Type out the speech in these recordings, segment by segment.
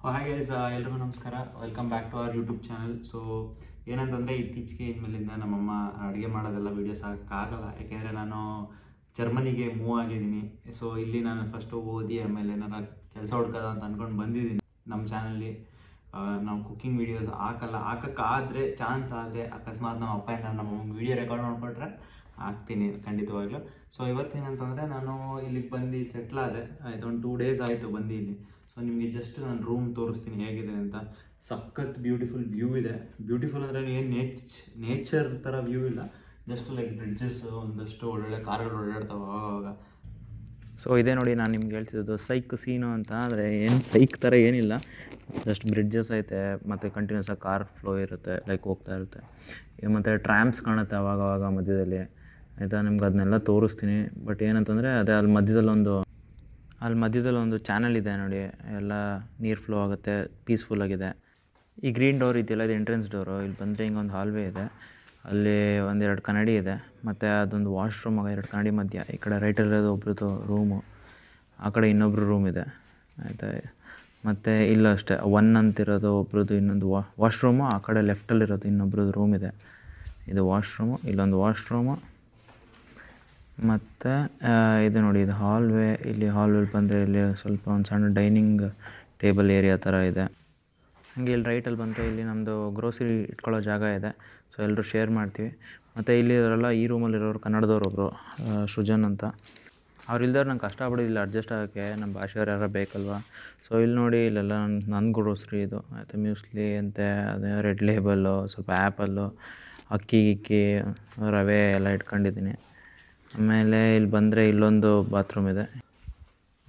Hi guys, ಎಲ್ರಿಗೂ ನಮಸ್ಕಾರ. Welcome back to our YouTube channel. So ಏನಂತಂದರೆ ಇತ್ತೀಚೆಗೆ ಇನ್ಮೇಲಿಂದ ನಮ್ಮಮ್ಮ ಅಡುಗೆ ಮಾಡೋದೆಲ್ಲ ವೀಡಿಯೋಸ್ ಹಾಕೋಕ್ಕಾಗಲ್ಲ, ಯಾಕೆಂದರೆ ನಾನು ಜರ್ಮನಿಗೆ ಮೂವ್ ಆಗಿದ್ದೀನಿ. ಸೊ ಇಲ್ಲಿ ನಾನು ಫಸ್ಟು ಓದಿ ಆಮೇಲೆ ಏನಾರ ಕೆಲಸ ಹುಡ್ಕೋದ ಅಂತ ಅಂದ್ಕೊಂಡು ಬಂದಿದ್ದೀನಿ. ನಮ್ಮ ಚಾನಲ್ಲಿ ನಾವು ಕುಕ್ಕಿಂಗ್ ವೀಡಿಯೋಸ್ ಹಾಕೋಕ್ಕಾದರೆ ಚಾನ್ಸ್ ಆದರೆ ಅಕಸ್ಮಾತ್ ನಮ್ಮ ಅಪ್ಪ ಏನಾರು ನಮ್ಮ ವೀಡಿಯೋ ರೆಕಾರ್ಡ್ ಮಾಡಿಕೊಟ್ರೆ ಹಾಕ್ತೀನಿ ಖಂಡಿತವಾಗ್ಲೂ. ಸೊ ಇವತ್ತೇನಂತಂದರೆ ನಾನು ಇಲ್ಲಿಗೆ ಬಂದು ಸೆಟ್ಲ್ ಆದೆ. ಇದೊಂದು 2 days ಆಯಿತು ಬಂದು ಇಲ್ಲಿ. ಸೊ ನಿಮಗೆ ಜಸ್ಟ್ ನಾನು ರೂಮ್ ತೋರಿಸ್ತೀನಿ ಹೇಗಿದೆ ಅಂತ. ಸಖತ್ ಬ್ಯೂಟಿಫುಲ್ ವ್ಯೂ ಇದೆ. ಬ್ಯೂಟಿಫುಲ್ ಅಂದರೆ ಏನು ನೇಚರ್ ಥರ ವ್ಯೂ ಇಲ್ಲ, ಜಸ್ಟ್ ಲೈಕ್ ಬ್ರಿಡ್ಜಸ್, ಒಂದಷ್ಟು ಒಳ್ಳೊಳ್ಳೆ ಕಾರ್ಗಳು ಓಡಾಡ್ತಾವೆ ಆವಾಗ. ಸೊ ಇದೇ ನೋಡಿ ನಾನು ನಿಮ್ಗೆ ಹೇಳ್ತಿದ್ದು ಸೈಕ್ ಸೀನು ಅಂತ. ಆದರೆ ಏನು ಸೈಕ್ ಥರ ಏನಿಲ್ಲ, ಜಸ್ಟ್ ಬ್ರಿಡ್ಜಸ್ ಐತೆ ಮತ್ತು ಕಂಟಿನ್ಯೂಸ್ ಆಗಿ ಕಾರ್ ಫ್ಲೋ ಇರುತ್ತೆ, ಲೈಕ್ ಹೋಗ್ತಾ ಇರುತ್ತೆ. ಮತ್ತು ಟ್ರ್ಯಾಮ್ಸ್ ಕಾಣುತ್ತೆ ಅವಾಗವಾಗ ಮಧ್ಯದಲ್ಲಿ, ಆಯಿತಾ. ನಿಮ್ಗೆ ಅದನ್ನೆಲ್ಲ ತೋರಿಸ್ತೀನಿ. ಬಟ್ ಏನಂತಂದರೆ ಅದೇ ಅಲ್ಲಿ ಮಧ್ಯದಲ್ಲೊಂದು ಚಾನಲ್ ಇದೆ ನೋಡಿ, ಎಲ್ಲ ನೀರು ಫ್ಲೋ ಆಗುತ್ತೆ, ಪೀಸ್ಫುಲ್ಲಾಗಿದೆ. ಈ ಗ್ರೀನ್ ಡೋರ್ ಇದೆಯಲ್ಲ, ಇದು ಎಂಟ್ರೆನ್ಸ್ ಡೋರು. ಇಲ್ಲಿ ಬಂದರೆ ಹಿಂಗೊಂದು ಹಾಲ್ವೇ ಇದೆ, ಅಲ್ಲಿ 1-2 ಕನ್ನಡಿ ಇದೆ, ಮತ್ತು ಅದೊಂದು ವಾಶ್ರೂಮ್ 2 ಕನ್ನಡಿ ಮಧ್ಯ. ಈ ಕಡೆ ರೈಟಲ್ಲಿರೋದು ಒಬ್ರದ್ದು ರೂಮು, ಆ ಕಡೆ ಇನ್ನೊಬ್ರು ರೂಮ್ ಇದೆ, ಆಯಿತಾ. ಮತ್ತು ಇಲ್ಲೂ ಅಷ್ಟೇ 1 ಅಂತಿರೋದು ಒಬ್ರದ್ದು, ಇನ್ನೊಂದು ವಾಶ್ರೂಮು. ಆ ಕಡೆ ಲೆಫ್ಟಲ್ಲಿರೋದು ಇನ್ನೊಬ್ರದ್ದು ರೂಮ್ ಇದೆ, ಇದು ವಾಶ್ರೂಮು. ಇಲ್ಲೊಂದು ವಾಶ್ರೂಮು ಮತ್ತು ಇದು ನೋಡಿ, ಇದು ಹಾಲ್ವೇ. ಇಲ್ಲಿ ಹಾಲ್ವೇಲಿ ಬಂದರೆ ಇಲ್ಲಿ ಸ್ವಲ್ಪ ಒಂದು ಸಣ್ಣ ಡೈನಿಂಗ್ ಟೇಬಲ್ ಏರಿಯಾ ಥರ ಇದೆ. ಹಾಗೆ ಇಲ್ಲಿ ರೈಟಲ್ಲಿ ಬಂದರೆ ಇಲ್ಲಿ ನಮ್ಮದು ಗ್ರೋಸರಿ ಇಟ್ಕೊಳ್ಳೋ ಜಾಗ ಇದೆ. ಸೊ ಎಲ್ಲರೂ ಶೇರ್ ಮಾಡ್ತೀವಿ. ಮತ್ತು ಇಲ್ಲಿ ಇರೋಲ್ಲ, ಈ ರೂಮಲ್ಲಿರೋರು ಕನ್ನಡದವ್ರು ಒಬ್ಬರು, ಸೃಜನ್ ಅಂತ. ಅವ್ರು ಇಲ್ದವ್ರು ನಂಗೆ ಕಷ್ಟ ಆಗ್ಬಿಟ್ಟಿಲ್ಲ ಅಡ್ಜಸ್ಟ್ ಆಗೋಕ್ಕೆ, ನಮ್ಮ ಭಾಷೆಯವ್ರು ಯಾರು ಬೇಕಲ್ವ. ಸೊ ಇಲ್ಲಿ ನೋಡಿ, ಇಲ್ಲೆಲ್ಲ ನನ್ನ ಗ್ರೋಸರಿ ಇದು, ಆಯಿತಾ. ಮ್ಯೂಸ್ಲಿ ಅಂತೆ, ಅದೇ ರೆಡ್ ಲೇಬಲ್ಲು, ಸ್ವಲ್ಪ ಆ್ಯಪಲ್ಲು, ಅಕ್ಕಿ ಗಿಕ್ಕಿ, ರವೆ ಎಲ್ಲ ಇಟ್ಕೊಂಡಿದ್ದೀನಿ. ಆಮೇಲೆ ಇಲ್ಲಿ ಬಂದರೆ ಇಲ್ಲೊಂದು ಬಾತ್ರೂಮ್ ಇದೆ,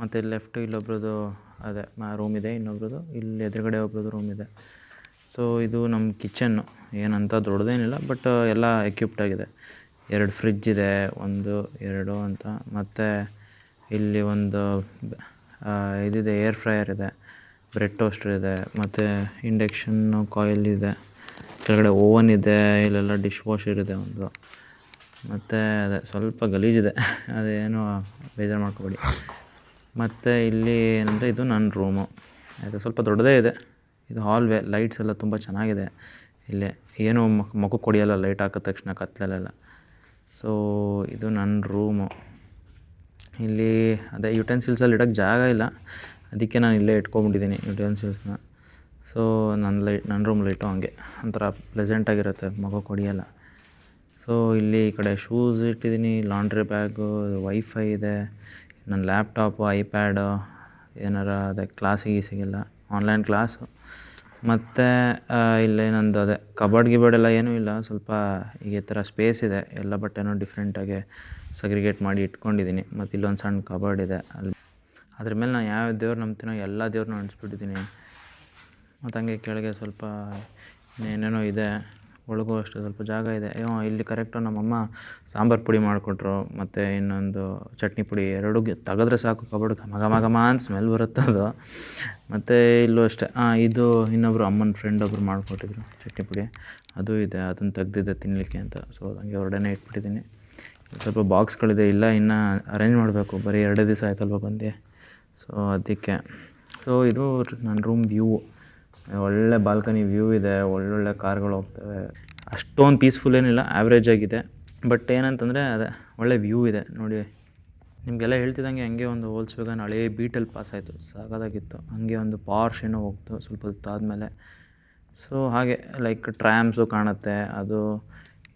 ಮತ್ತು ಇಲ್ಲಿ ಲೆಫ್ಟು ಇಲ್ಲೊಬ್ರದ್ದು ಅದೇ ರೂಮ್ ಇದೆ, ಇನ್ನೊಬ್ರದ್ದು ಇಲ್ಲಿ ಎದುರುಗಡೆ ಒಬ್ರದ್ದು ರೂಮ್ ಇದೆ. ಸೊ ಇದು ನಮ್ಮ ಕಿಚನ್ನು. ಏನಂತ ದೊಡ್ಡದೇನಿಲ್ಲ, ಬಟ್ ಎಲ್ಲ ಎಕ್ವಿಪ್ಡ್ ಆಗಿದೆ. 2 ಫ್ರಿಜ್ ಇದೆ, 1 2 ಅಂತ. ಮತ್ತು ಇಲ್ಲಿ ಒಂದು ಇದಿದೆ, ಏರ್ ಫ್ರೈಯರ್ ಇದೆ, ಬ್ರೆಡ್ ಟೋಸ್ಟರ್ ಇದೆ, ಮತ್ತು ಇಂಡಕ್ಷನ್ನು ಕಾಯಿಲ್ ಇದೆ, ಕೆಳಗಡೆ ಓವನ್ ಇದೆ, ಇಲ್ಲೆಲ್ಲ ಡಿಶ್ ವಾಷರ್ ಇದೆ ಒಂದು. ಮತ್ತು ಅದೇ ಸ್ವಲ್ಪ ಗಲೀಜಿದೆ, ಅದೇನು ಬೇಜಾರು ಮಾಡ್ಕೊಬೇಡಿ. ಮತ್ತು ಇಲ್ಲಿ ಏನಂದರೆ ಇದು ನನ್ನ ರೂಮು, ಆಯಿತಾ. ಸ್ವಲ್ಪ ದೊಡ್ಡದೇ ಇದೆ. ಇದು ಹಾಲ್ವೇ. ಲೈಟ್ಸ್ ಎಲ್ಲ ತುಂಬ ಚೆನ್ನಾಗಿದೆ ಇಲ್ಲಿ, ಏನೂ ಮುಖಕ್ಕೆ ಹೊಡಿಯಲ್ಲ ಲೈಟ್ ಹಾಕಿದ ತಕ್ಷಣ ಕತ್ತಲಲ್ಲೆಲ್ಲ. ಸೊ ಇದು ನನ್ನ ರೂಮು. ಇಲ್ಲಿ ಅದೇ ಯುಟೆನ್ಸಿಲ್ಸಲ್ಲಿ ಇಡೋಕ್ಕೆ ಜಾಗ ಇಲ್ಲ, ಅದಕ್ಕೆ ನಾನು ಇಲ್ಲೇ ಇಟ್ಕೊಂಬಿಟ್ಟಿದ್ದೀನಿ ಯುಟೆನ್ಸಿಲ್ಸ್ನ. ಸೊ ನನ್ನ ರೂಮ್ ಲೈಟು ಹಂಗೆ ಒಂಥರ ಪ್ಲೆಸೆಂಟಾಗಿರುತ್ತೆ, ಮುಖಕ್ಕೆ ಹೊಡಿಯಲ್ಲ. ಸೊ ಇಲ್ಲಿ ಈ ಕಡೆ ಶೂಸ್ ಇಟ್ಟಿದ್ದೀನಿ, ಲಾಂಡ್ರಿ ಬ್ಯಾಗು, ವೈಫೈ ಇದೆ, ನನ್ನ ಲ್ಯಾಪ್ಟಾಪು, ಐಪ್ಯಾಡು, ಏನಾರ ಅದೇ ಕ್ಲಾಸಿಗೆಲ್ಲ ಆನ್ಲೈನ್ ಕ್ಲಾಸು. ಮತ್ತು ಇಲ್ಲಿ ನಂದು ಅದೇ ಕಬರ್ಡ್ ಎಲ್ಲ ಏನೂ ಇಲ್ಲ, ಸ್ವಲ್ಪ ಈಗ ಈ ಥರ ಸ್ಪೇಸ್ ಇದೆ, ಎಲ್ಲ ಬಟ್ಟೆನೂ ಡಿಫ್ರೆಂಟಾಗಿ ಸಗ್ರಿಗೇಟ್ ಮಾಡಿ ಇಟ್ಕೊಂಡಿದ್ದೀನಿ. ಮತ್ತು ಇಲ್ಲೊಂದು ಸಣ್ಣ ಕಬರ್ಡ್ ಇದೆ, ಅಲ್ಲಿ ಅದ್ರ ಮೇಲೆ ನಾನು ಯಾವ ದೇವ್ರು ನಂಬ್ತೀನೋ ಎಲ್ಲ ದೇವ್ರನ್ನೂ ಅಂಟಿಸ್ಬಿಟ್ಟಿದ್ದೀನಿ. ಮತ್ತು ಹಂಗೆ ಕೆಳಗೆ ಸ್ವಲ್ಪ ಏನೇನೋ ಇದೆ, ಒಳಗೂ ಅಷ್ಟೇ ಸ್ವಲ್ಪ ಜಾಗ ಇದೆ. ಇಲ್ಲಿ ಕರೆಕ್ಟು ನಮ್ಮಮ್ಮ ಸಾಂಬಾರು ಪುಡಿ ಮಾಡಿಕೊಟ್ರು, ಮತ್ತು ಇನ್ನೊಂದು ಚಟ್ನಿ ಪುಡಿ, 2 ತೆಗೆದ್ರೆ ಸಾಕು ಕಬರ್ಡ್ ಘಮ ಅಂತ ಸ್ಮೆಲ್ ಬರುತ್ತೆ ಅದು. ಮತ್ತು ಇಲ್ಲೂ ಅಷ್ಟೇ ಇದು ಇನ್ನೊಬ್ಬರು ಅಮ್ಮನ ಫ್ರೆಂಡ್ ಒಬ್ಬರು ಮಾಡಿಕೊಟ್ಟಿದ್ರು ಚಟ್ನಿ ಪುಡಿ, ಅದು ಇದೆ, ಅದನ್ನು ತೆಗ್ದಿದ್ದೆ ತಿನ್ನಲಿಕ್ಕೆ ಅಂತ. ಸೊ ಹಂಗೆ ಹೊರಗಡೆನೇ ಇಟ್ಬಿಟ್ಟಿದ್ದೀನಿ. ಸ್ವಲ್ಪ ಬಾಕ್ಸ್ಗಳಿದೆ, ಇಲ್ಲ ಇನ್ನೂ ಅರೇಂಜ್ ಮಾಡಬೇಕು, ಬರೀ 2 ದಿವಸ ಆಯ್ತಲ್ವ ಬಂದು. ಸೊ ಅದಕ್ಕೆ. ಸೊ ಇದು ನನ್ನ ರೂಮ್ ವ್ಯೂ. ಒಳ್ಳೆ ಬಾಲ್ಕನಿ ವ್ಯೂ ಇದೆ, ಒಳ್ಳೊಳ್ಳೆ ಕಾರ್ಗಳು ಹೋಗ್ತವೆ. ಅಷ್ಟೊಂದು ಪೀಸ್ಫುಲ್ ಏನಿಲ್ಲ, ಆ್ಯಾವ್ರೇಜ್ ಆಗಿದೆ. ಬಟ್ ಏನಂತಂದರೆ ಅದೇ ಒಳ್ಳೆ ವ್ಯೂ ಇದೆ ನೋಡಿ. ನಿಮಗೆಲ್ಲ ಹೇಳ್ತಿದ್ದಂಗೆ ಹಂಗೆ ಒಂದು ವೋಲ್ಕ್ಸ್ವ್ಯಾಗನ್ ಹಳೇ ಬೀಟಲ್ಲಿ ಪಾಸ್ ಆಯಿತು, ಸಾಕಾಗಿತ್ತು. ಹಂಗೆ ಒಂದು ಪಾರ್ಶ್ ಏನೋ ಹೋಗ್ತು ಸ್ವಲ್ಪ ಹೊತ್ತಾದಮೇಲೆ. ಸೊ ಹಾಗೆ ಲೈಕ್ ಟ್ರ್ಯಾಮ್ಸು ಕಾಣುತ್ತೆ, ಅದು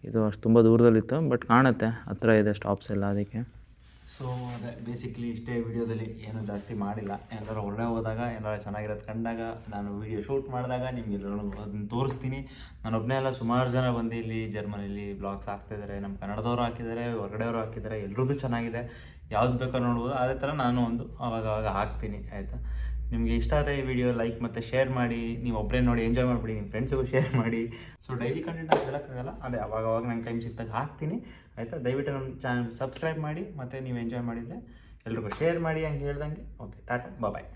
ಇದು ಅಷ್ಟು ತುಂಬ ದೂರದಲ್ಲಿತ್ತು, ಬಟ್ ಕಾಣುತ್ತೆ, ಹತ್ತಿರ ಇದೆ ಸ್ಟಾಪ್ಸ್ ಎಲ್ಲ, ಅದಕ್ಕೆ. ಸೊ ಅದೇ ಬೇಸಿಕ್ಲಿ ಇಷ್ಟೇ. ವಿಡಿಯೋದಲ್ಲಿ ಏನೂ ಜಾಸ್ತಿ ಮಾಡಿಲ್ಲ. ಎಲ್ಲರೂ ಹೊರಗಡೆ ಹೋದಾಗ ಏನಾರು ಚೆನ್ನಾಗಿರೋದು ಕಂಡಾಗ ನಾನು ವೀಡಿಯೋ ಶೂಟ್ ಮಾಡಿದಾಗ ನಿಮ್ಗೆ ಅದನ್ನು ತೋರಿಸ್ತೀನಿ. ನಾನೊಬ್ಬನೇ ಅಲ್ಲ, ಸುಮಾರು ಜನ ಬಂದು ಇಲ್ಲಿ ಜರ್ಮನಿಲಿ ಬ್ಲಾಗ್ಸ್ ಹಾಕ್ತಿದ್ದಾರೆ, ನಮ್ಮ ಕನ್ನಡದವರು ಹಾಕಿದ್ದಾರೆ, ಹೊರಗಡೆಯವರು ಹಾಕಿದ್ದಾರೆ, ಎಲ್ಲರದ್ದು ಚೆನ್ನಾಗಿದೆ. ಯಾವ್ದು ಬೇಕೋ ನೋಡ್ಬೋದು. ಅದೇ ಥರ ನಾನು ಒಂದು ಆವಾಗ ಹಾಕ್ತೀನಿ, ಆಯಿತಾ. ನಿಮಗೆ ಇಷ್ಟ ಆದರೆ ಈ ವಿಡಿಯೋ ಲೈಕ್ ಮತ್ತು ಶೇರ್ ಮಾಡಿ. ನೀವು ಒಬ್ಬರೇ ನೋಡಿ ಎಂಜಾಯ್ ಮಾಡಿಬಿಡಿ, ನಿಮ್ಮ ಫ್ರೆಂಡ್ಸಿಗೂ ಶೇರ್ ಮಾಡಿ. ಸೊ ಡೈಲಿ ಕಂಟೆಂಟ್ ಅಂತ ಹೇಳೋಕ್ಕಾಗಲ್ಲ, ಅದೇ ಅವಾಗ ನಂಗೆ ಟೈಮ್ ಸಿಕ್ತಾಗ ಹಾಕ್ತೀನಿ, ಆಯಿತಾ. ದಯವಿಟ್ಟು ನಮ್ಮ ಚಾನಲ್ ಸಬ್ಸ್ಕ್ರೈಬ್ ಮಾಡಿ, ಮತ್ತು ನೀವು ಎಂಜಾಯ್ ಮಾಡಿದರೆ ಎಲ್ರಿಗೂ ಶೇರ್ ಮಾಡಿ ಹಂಗೆ ಹೇಳ್ದಂಗೆ. ಓಕೆ, ಟಾಟಾ, ಬಾಯ್.